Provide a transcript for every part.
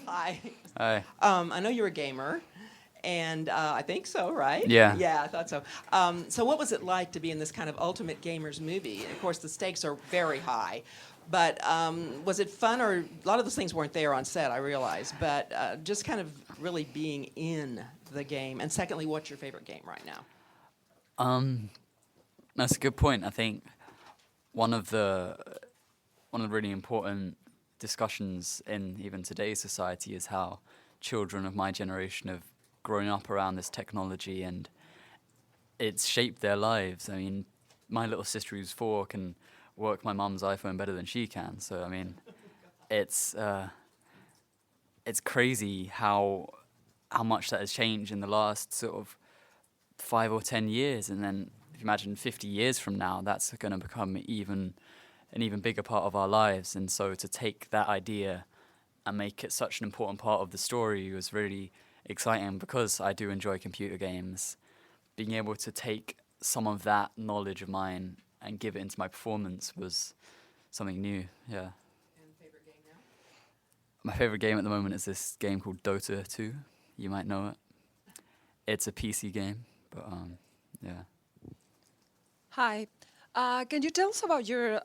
Hi. Hi. I know you're a gamer, and I think so, right? Yeah. Yeah, I thought so. So, what was it like to be in this kind of ultimate gamers movie? Of course, the stakes are very high, but was it fun? Or a lot of those things weren't there on set, I realize, but just kind of really being in the game. And secondly, what's your favorite game right now? Um, that's a good point. I think one of the one of the really important discussions in even today's society is how children of my generation have grown up around this technology and it's shaped their lives. I mean, my little sister who's 4 can work my mum's iPhone better than she can. So I mean, it's uh, it's crazy how much that has changed in the last sort of 5 or 10 years, and then if you imagine 50 years from now, that's going to become an even bigger part of our lives. And so to take that idea and make it such an important part of the story was really exciting because I do enjoy computer games. Being able to take some of that knowledge of mine and give it into my performance was something new. Yeah. And favorite game now? My favorite game at the moment is this game called Dota 2. You might know it. It's a PC game, but yeah. Hi. Can you tell us about your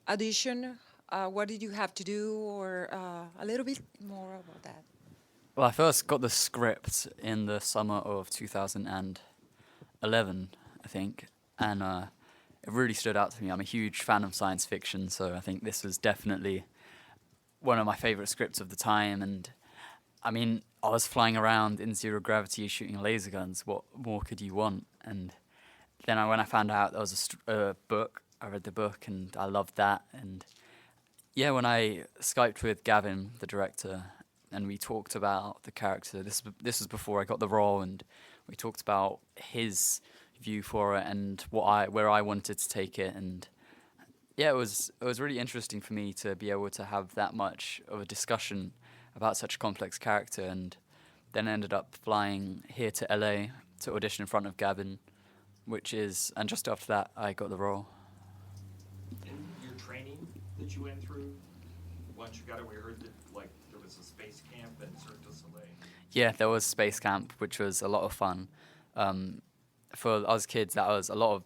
audition? What did you have to do, or a little bit more about that? Well, I first got the script in the summer of 2011, I think, and it really stood out to me. I'm a huge fan of science fiction, so I think this was definitely one of my favorite scripts of the time. And I mean, I was flying around in zero gravity shooting laser guns. What more could you want? And then when I found out there was a book, I read the book and I loved that. And yeah, when I Skyped with Gavin, the director, and we talked about the character, this was before I got the role, and we talked about his view for it and where I wanted to take it. And yeah, it was really interesting for me to be able to have that much of a discussion about such a complex character. And then I ended up flying here to LA to audition in front of Gavin, and just after that, I got the role. In your training that you went through, once you got it, we heard that like there was a space camp in Cirque du Soleil. Yeah, there was Space Camp, which was a lot of fun. For us kids, that was a lot of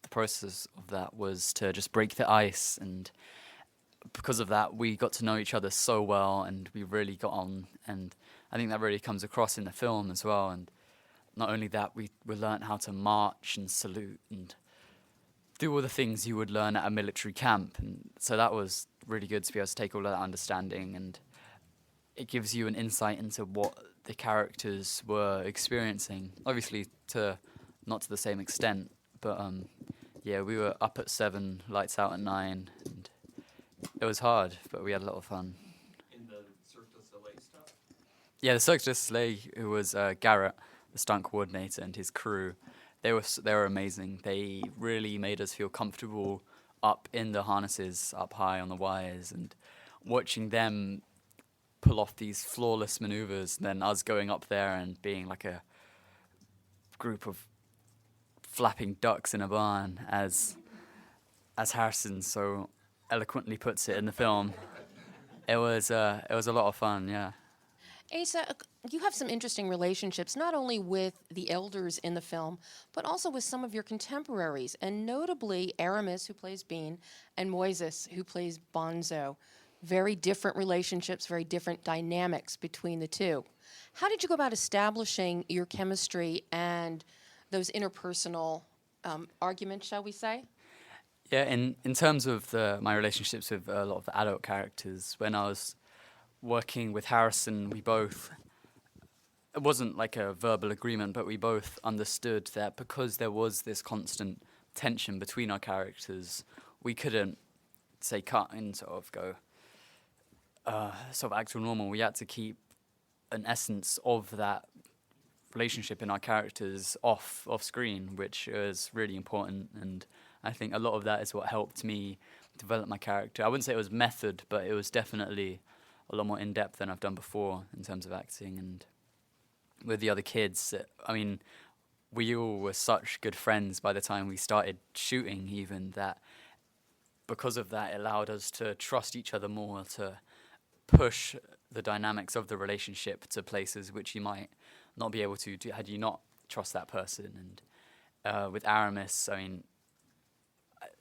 the process of that was to just break the ice, and because of that, we got to know each other so well, and we really got on. And I think that really comes across in the film as well. And not only that, we learned how to march and salute and do all the things you would learn at a military camp. And so that was really good to be able to take all of that understanding, and it gives you an insight into what the characters were experiencing. Obviously, not to the same extent, but yeah, we were up at 7, lights out at 9, and it was hard, but we had a lot of fun. In the Cirque du Soleil stuff? Yeah, the Cirque du Soleil, who was Garrett, the stunt coordinator, and his crew, they were amazing. They really made us feel comfortable up in the harnesses, up high on the wires, and watching them pull off these flawless maneuvers, and then us going up there and being like a group of flapping ducks in a barn, as Harrison so eloquently puts it in the film. It was a lot of fun, yeah. Asa, you have some interesting relationships, not only with the elders in the film, but also with some of your contemporaries, and notably Aramis, who plays Bean, and Moises, who plays Bonzo. Very different relationships, very different dynamics between the two. How did you go about establishing your chemistry and those interpersonal arguments, shall we say? Yeah, in terms of my relationships with a lot of the adult characters, when I was working with Harrison, it wasn't like a verbal agreement, but we both understood that because there was this constant tension between our characters, we couldn't, say, cut and sort of go, sort of act all normal. We had to keep an essence of that relationship in our characters off screen, which is really important. And I think a lot of that is what helped me develop my character. I wouldn't say it was method, but it was definitely a lot more in-depth than I've done before in terms of acting. And with the other kids, I mean, we all were such good friends by the time we started shooting, even, that because of that, it allowed us to trust each other more, to push the dynamics of the relationship to places which you might not be able to do had you not trust that person. And with Aramis, I mean,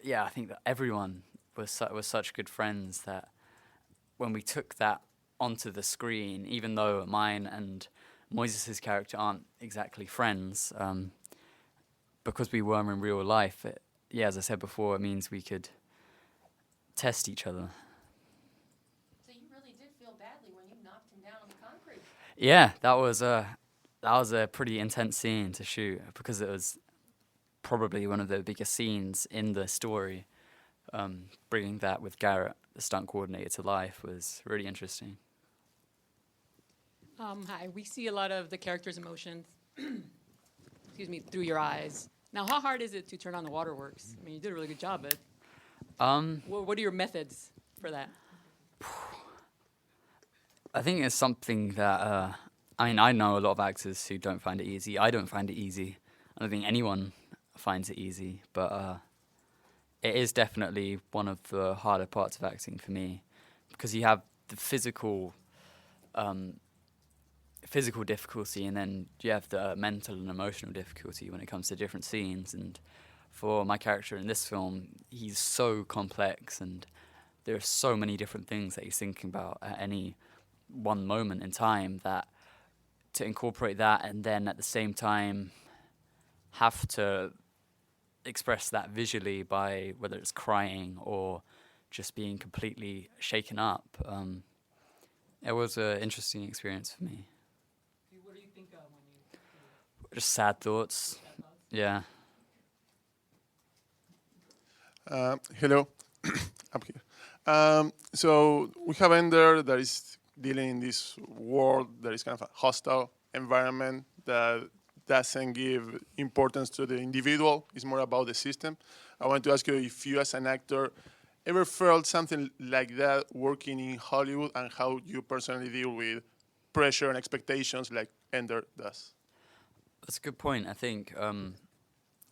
yeah, I think that everyone was such good friends that when we took that onto the screen, even though mine and Moises' character aren't exactly friends, because we were in real life, as I said before, it means we could test each other. So you really did feel badly when you knocked him down on the concrete. Yeah, that was a pretty intense scene to shoot because it was probably one of the biggest scenes in the story. Bringing that with Garrett, the stunt coordinator, to life was really interesting. Hi, we see a lot of the character's emotions, excuse me, through your eyes. Now, how hard is it to turn on the waterworks? I mean, you did a really good job, but what are your methods for that? I think it's something that, I know a lot of actors who don't find it easy. I don't find it easy. I don't think anyone finds it easy, but it is definitely one of the harder parts of acting for me, because you have the physical difficulty, and then you have the mental and emotional difficulty when it comes to different scenes. And for my character in this film, he's so complex, and there are so many different things that he's thinking about at any one moment in time, that to incorporate that and then at the same time have to express that visually by whether it's crying or just being completely shaken up. It was an interesting experience for me. What do you think of when you... Just sad thoughts. Yeah. Hello, I'm here. So we have Ender that is dealing in this world that is kind of a hostile environment that doesn't give importance to the individual. It's more about the system. I want to ask you if you, as an actor, ever felt something like that working in Hollywood, and how you personally deal with pressure and expectations like Ender does. That's a good point. I think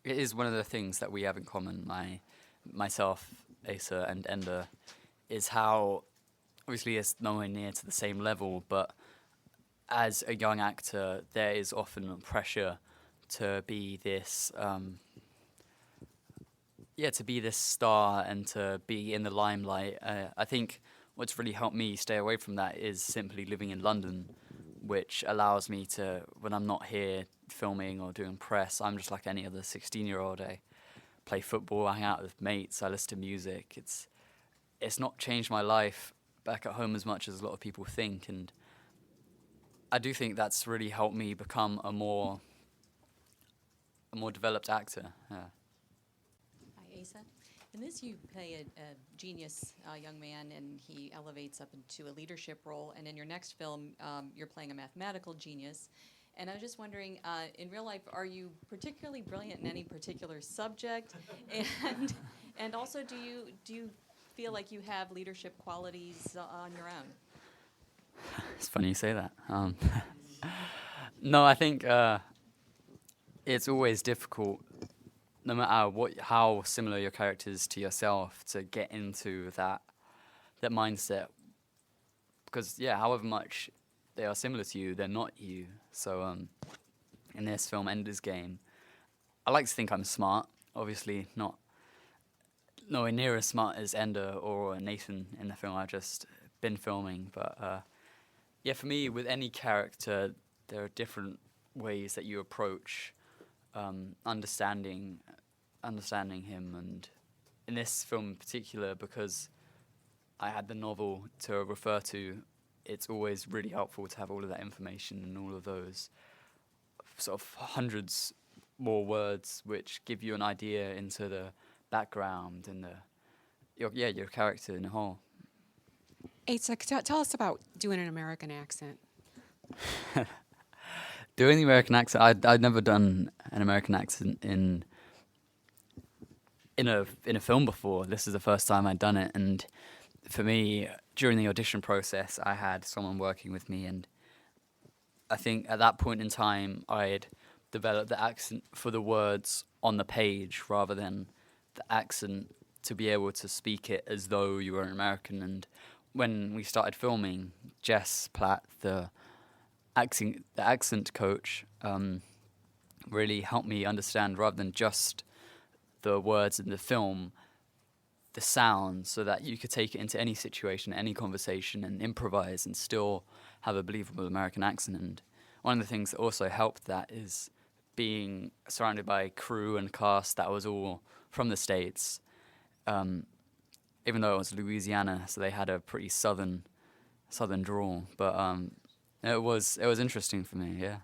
it is one of the things that we have in common, myself, Asa, and Ender, is how, obviously it's nowhere near to the same level, but as a young actor, there is often pressure to be this, to be this star and to be in the limelight. I think what's really helped me stay away from that is simply living in London, which allows me to, when I'm not here filming or doing press, I'm just like any other 16-year-old. I play football, I hang out with mates, I listen to music. It's not changed my life back at home as much as a lot of people think, and I do think that's really helped me become a more developed actor. Yeah. Hi, Asa. In this, you play a genius young man, and he elevates up into a leadership role. And in your next film, you're playing a mathematical genius. And I was just wondering, in real life, are you particularly brilliant in any particular subject? And also, do you feel like you have leadership qualities on your own? It's funny you say that. No, I think it's always difficult, no matter how similar your character is to yourself, to get into that mindset. Because, however much they are similar to you, they're not you. So in this film, Ender's Game, I like to think I'm smart. Obviously not nowhere near as smart as Ender or Nathan in the film I've just been filming, but for me, with any character, there are different ways that you approach understanding him. And in this film in particular, because I had the novel to refer to, it's always really helpful to have all of that information and all of those sort of hundreds more words which give you an idea into the background and your character in a whole. Asa, tell us about doing an American accent. Doing the American accent, I'd never done an American accent in a film before. This is the first time I'd done it, and for me, during the audition process, I had someone working with me, and I think at that point in time, I'd developed the accent for the words on the page rather than the accent to be able to speak it as though you were an American. And when we started filming, Jess Platt, the accent coach, really helped me understand, rather than just the words in the film, the sound, so that you could take it into any situation, any conversation, and improvise and still have a believable American accent. And one of the things that also helped that is being surrounded by crew and cast that was all from the States, even though it was Louisiana, so they had a pretty southern drawl. But it was interesting for me, yeah.